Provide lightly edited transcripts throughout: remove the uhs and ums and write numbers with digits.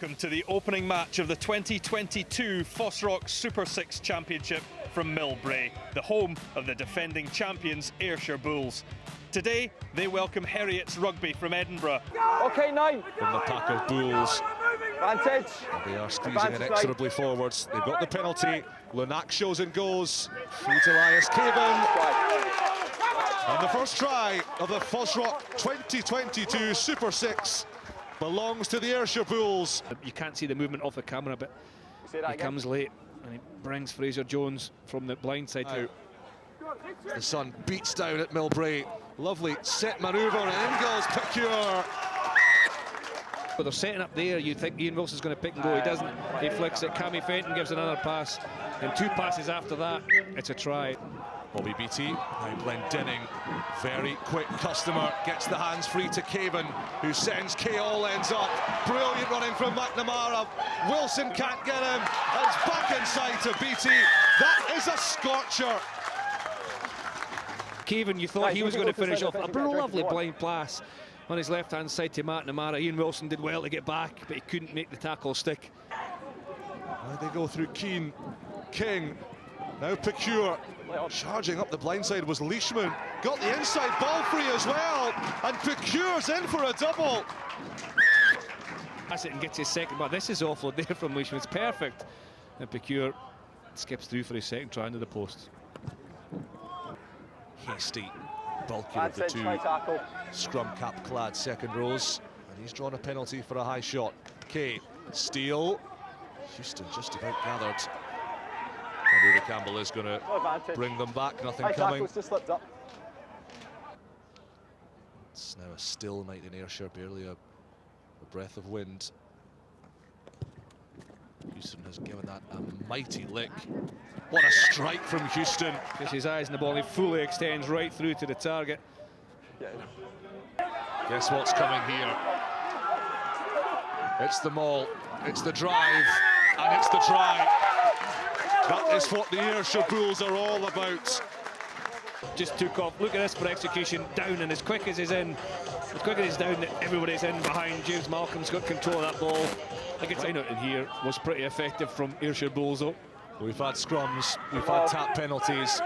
welcome to the opening match of the 2022 FOSROC Super6 Championship from Millbrae, the home of the defending champions Ayrshire Bulls. Today, they welcome Heriots Rugby from Edinburgh. Okay, 9. From the pack of Bulls. Advantage. They are squeezing inexorably forwards. They've got the penalty. Lunak shows and goes. Through to Elias Caven. And the first try of the FOSROC 2022 Super 6 belongs to the Ayrshire Bulls. You can't see the movement off the camera, but he comes late and he brings Fraser Jones from the blind side out. The sun beats down at Millbrae. Lovely set manoeuvre, and in goes Picure. But they're setting up there. You think Ian Wilson's going to pick and go. He doesn't. He flicks it. Cammy Fenton gives another pass. And 2 passes after that, it's a try. Bobby Beattie, now Glendenning, very quick customer, gets the hands free to Caven, who sends Kay Allends up. Brilliant running from McNamara. Wilson can't get him. It's back inside to Beattie. That is a scorcher. Caven, you thought he was going to finish off a lovely blind pass on his left-hand side to McNamara. Ian Wilson did well to get back, but he couldn't make the tackle stick. Now they go through Keane, King, now Picure. Charging up the blind side was Leishman. Got the inside ball free as well, and Picure's in for a double. That's it and gets his second, but this is offload there from Leishman. It's perfect. And Picure skips through for his second try into the post. Hasty, bulky of the 2 scrum cap clad second rows, and he's drawn a penalty for a high shot. Kay, steal. Houston just about gathered. And Rudy Campbell is going to bring them back, nothing coming. Just slipped up. It's now a still night in Ayrshire, barely a breath of wind. Houston has given that a mighty lick. What a strike from Houston. Gets his eyes on the ball, he fully extends right through to the target. Guess what's coming here? It's the maul, it's the drive, and it's the try. That is what the Ayrshire Bulls are all about. Just took off. Look at this for execution. Down, and as quick as he's in, as quick as he's down, everybody's in behind. James Malcolm's got control of that ball. I think it's out in here was pretty effective from Ayrshire Bulls though. We've had scrums, we've had tap penalties.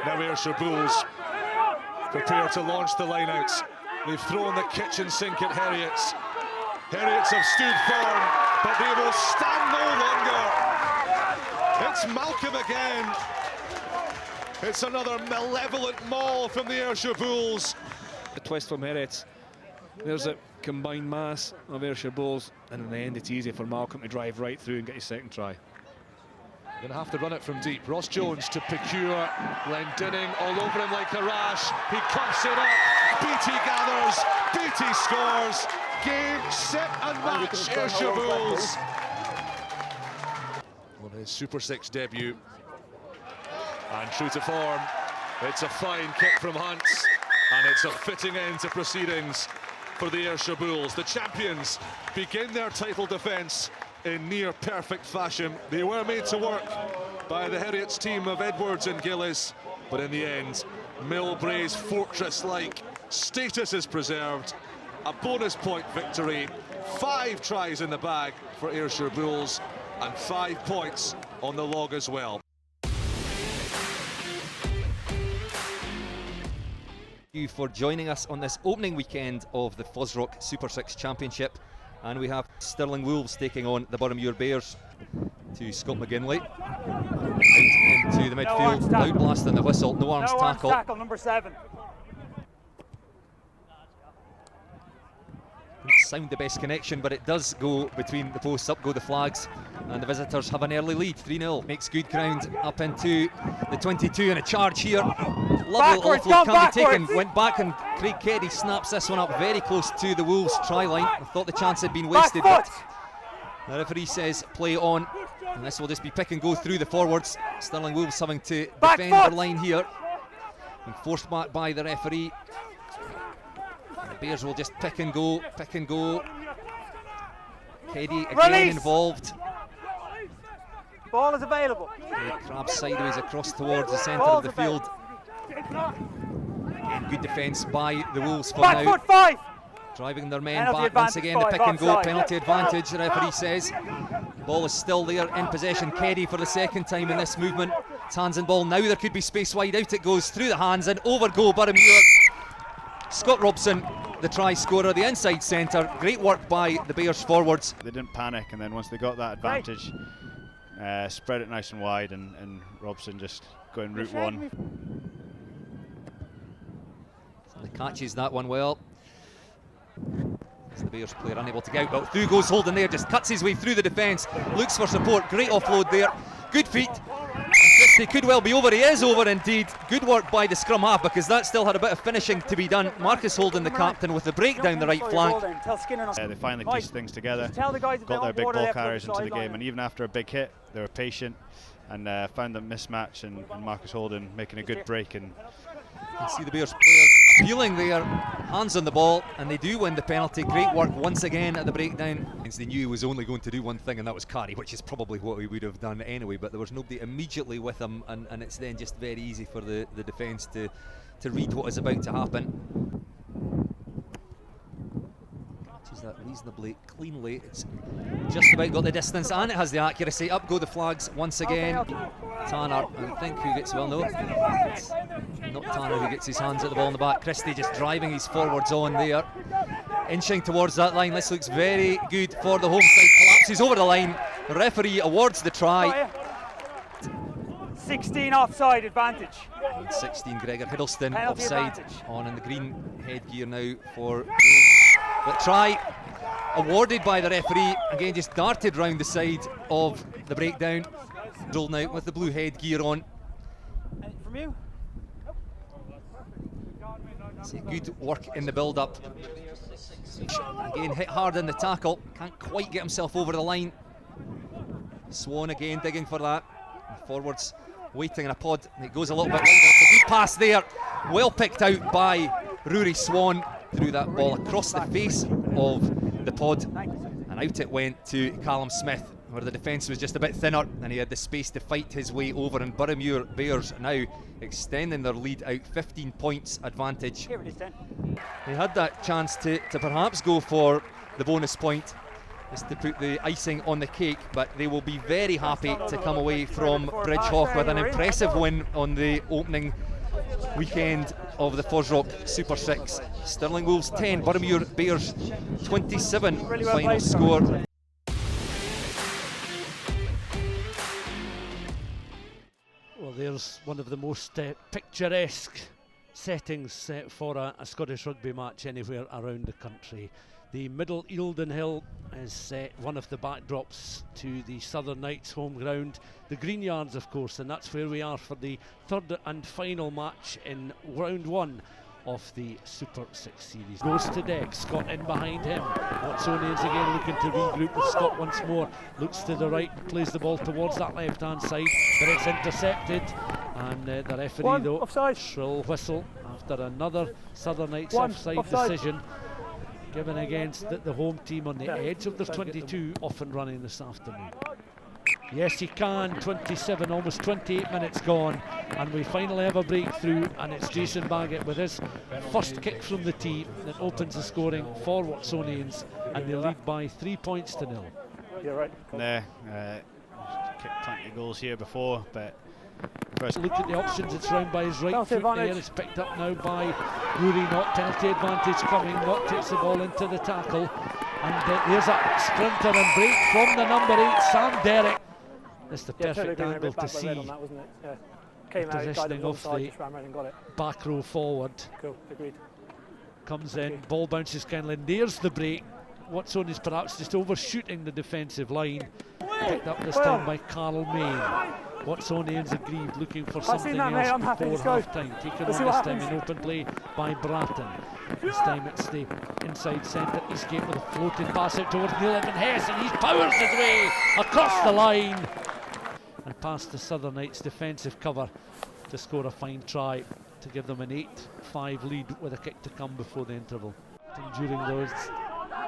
Now Ayrshire Bulls prepare to launch the lineouts. They've thrown the kitchen sink at Heriots. Heriots have stood firm, but they will stand no longer. It's Malcolm again. It's another malevolent maul from the Ayrshire Bulls. A twist from Heriots. There's a combined mass of Ayrshire Bulls, and in the end it's easy for Malcolm to drive right through and get his second try. Going to have to run it from deep. Ross Jones to Picure. Glendenning all over him like a rash. He cuts it up. Beattie gathers. Beattie scores. Game, set and match. Ayrshire Bulls. On his Super 6 debut. And true to form, it's a fine kick from Hunt. And it's a fitting end to proceedings for the Ayrshire Bulls. The champions begin their title defence in near perfect fashion. They were made to work by the Heriots team of Edwards and Gillis, but in the end, Millbrae's fortress-like status is preserved. A bonus point victory, 5 tries in the bag for Ayrshire Bulls, and 5 points on the log as well. Thank you for joining us on this opening weekend of the FOSROC Super 6 Championship. And we have Stirling Wolves taking on the Boroughmuir Bears. To Scott McGinley, out into the midfield, loud blast in the whistle, no arms tackle. Tackle number 7. Doesn't sound the best connection, but it does go between the posts. Up go the flags, and the visitors have an early lead, 3-0. Makes good ground up into the 22, and a charge here. Lovely offload can't be taken. Went back, and Craig Keddy snaps this one up very close to the Wolves try line. I thought the chance had been wasted, but the referee says play on, and this will just be pick and go through the forwards. Stirling Wolves having to defend their line here, and forced back by the referee. And the Bears will just pick and go, pick and go. Keddy again involved. Ball is available. Crabs sideways across towards the centre of the field. Again, good defence by the Wolves for now. Back foot 5. driving their men Penalty back once advantage, again. The pick and go, offside. penalty advantage, the referee says. Ball is still there in possession. Kerry for the second time in this movement. It's hands and ball now. There could be space wide. Out it goes through the hands and over go Boroughmuir. Scott Robson, the try scorer, the inside centre. Great work by the Bears forwards. They didn't panic, and then once they got that advantage, spread it nice and wide, and Robson just going route one. So he catches that one well. As the Bears player unable to get out, but through goes Holden there, just cuts his way through the defence, looks for support, great offload there, good feet. And Christie could well be over, he is over indeed. Good work by the scrum half, because that still had a bit of finishing to be done. Marcus Holden, the captain, with the break down the right flank. They finally pieced things together, got their big ball carriers into the game, and even after a big hit, they were patient and found the mismatch, and Marcus Holden making a good break. And you can see the Bears players appealing their hands on the ball, and they do win the penalty. Great work once again at the breakdown. They knew he was only going to do one thing, and that was carry, which is probably what he would have done anyway, but there was nobody immediately with him, and it's then just very easy for the defence to read what is about to happen. Catches that reasonably cleanly. It's just about got the distance, and it has the accuracy. Up go the flags once again. Tanner, I think, who gets, well, no, it's not Tanner who gets his hands at the ball in the back. Christie just driving his forwards on there, inching towards that line. This looks very good for the home side. Collapses over the line. The referee awards the try. 16 offside advantage. 16, Gregor Hiddleston Penalty offside advantage. on in the green headgear now for but try awarded by the referee. Again, just darted round the side of the breakdown. Rolling out with the blue headgear on. From you? See, good work in the build-up. Again, hit hard in the tackle. Can't quite get himself over the line. Swan again digging for that. Forwards waiting in a pod. It goes a little bit wider. It's a good pass there. Well picked out by Rory Swan. Threw that ball across the face of the pod. And out it went to Callum Smith, where the defence was just a bit thinner and he had the space to fight his way over. And Boroughmuir Bears now extending their lead out 15 points advantage. Here it is, 10. They had that chance to perhaps go for the bonus point, just to put the icing on the cake, but they will be very happy to come away from Bridgehoff with an impressive win on the opening weekend of the FOSROC Super 6. Stirling Wolves 10, Boroughmuir Bears 27 final score. Well, there's one of the most picturesque settings for a Scottish rugby match anywhere around the country. The Middle Eildon Hill is one of the backdrops to the Southern Knights home ground. The Green Yards, of course, and that's where we are for the third and final match in round one of the Super 6 series. Goes to deck, Scott in behind him. Watsonians again looking to regroup with Scott once more. Looks to the right, plays the ball towards that left-hand side, but it's intercepted. And the referee, though, offside. shrill whistle after another Southern Knights offside decision given against the home team on the edge of their 22 off and running this afternoon. Yes, he can. 27, almost 28 minutes gone, and we finally have a breakthrough, and it's Jason Baggett with his first kick from the tee that opens the scoring for Watsonians, and they lead by 3 points to 0. You're right. Kicked plenty of goals here before, but first Look at the options, it's round by his right Penalty foot advantage. there. It's picked up now by Rory Knott. Penalty advantage coming. Knott takes the ball into the tackle, and there's a sprinter and break from the number 8, Sam Derrick. It's the perfect angle to see positioning of the back row forward. Cool, agreed. Comes in, ball bounces kindly, and there's the break. Watson is perhaps just overshooting the defensive line. Picked up this time by Carl Main. Watsonians agreed, looking for something else before half-time. Taken on this time in open play by Bratton. This time it's the inside centre, Eastgate with a floating pass out towards Neil Edmund Hess, and he powers his way across the line and past the Southern Knights defensive cover to score a fine try to give them an 8-5 lead with a kick to come before the interval. And during those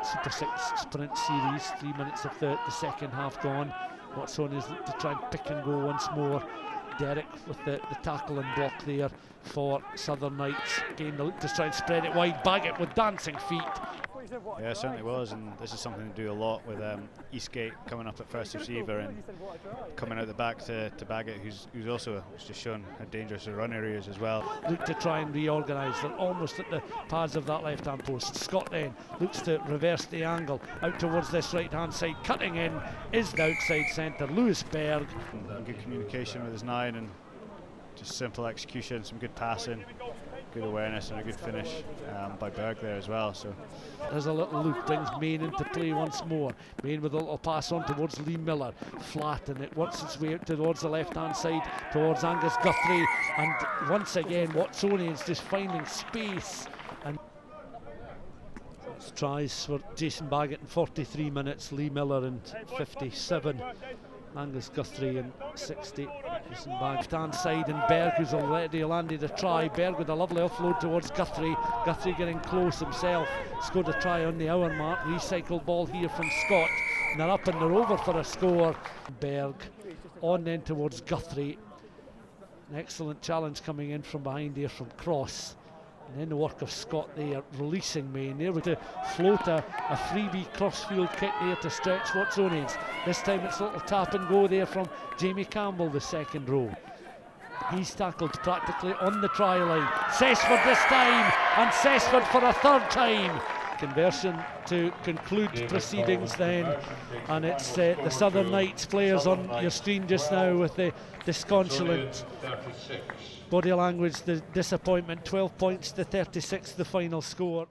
Super 6 sprint series, 3 minutes of the second half gone. Watsonians look to try and pick and go once more. Derrick with the tackle and block there for Southern Knights. Again, they look to try and spread it wide. Baggett with dancing feet. Yeah, it certainly was, and this is something to do a lot with Eastgate coming up at first receiver and coming out the back to bag it, who's also just shown how dangerous the run area is as well. Look to try and reorganise. They're almost at the pads of that left-hand post. Scott then looks to reverse the angle out towards this right-hand side. Cutting in is the outside centre, Lewis Berg. And good communication with his 9 and just simple execution, some good passing, good awareness and a good finish by Berg there as well. So there's a little loop, brings Main into play once more. Main with a little pass on towards Lee Miller, flat, and it works its way out towards the left-hand side towards Angus Guthrie, and once again Watsonians just finding space. And tries for Jason Baggett in 43 minutes, Lee Miller in 57, Angus Guthrie in 60. Jason Baggett left-hand side, and Berg, who's already landed a try. Berg with a lovely offload towards Guthrie. Guthrie getting close himself. Scored a try on the hour mark. Recycled ball here from Scott, and they're up and they're over for a score. Berg on then towards Guthrie. An excellent challenge coming in from behind here from Cross. And then the work of Scott there, releasing Main there with a float, a freebie crossfield kick there to stretch Watsonians. This time it's a little tap and go there from Jamie Campbell, the second row. He's tackled practically on the try line. Cessford this time, and Cessford for a third time. Conversion to conclude proceedings then, and it's the Southern Knights players on your screen just now with the disconsolate body language, the disappointment. 12 points to 36, the final score.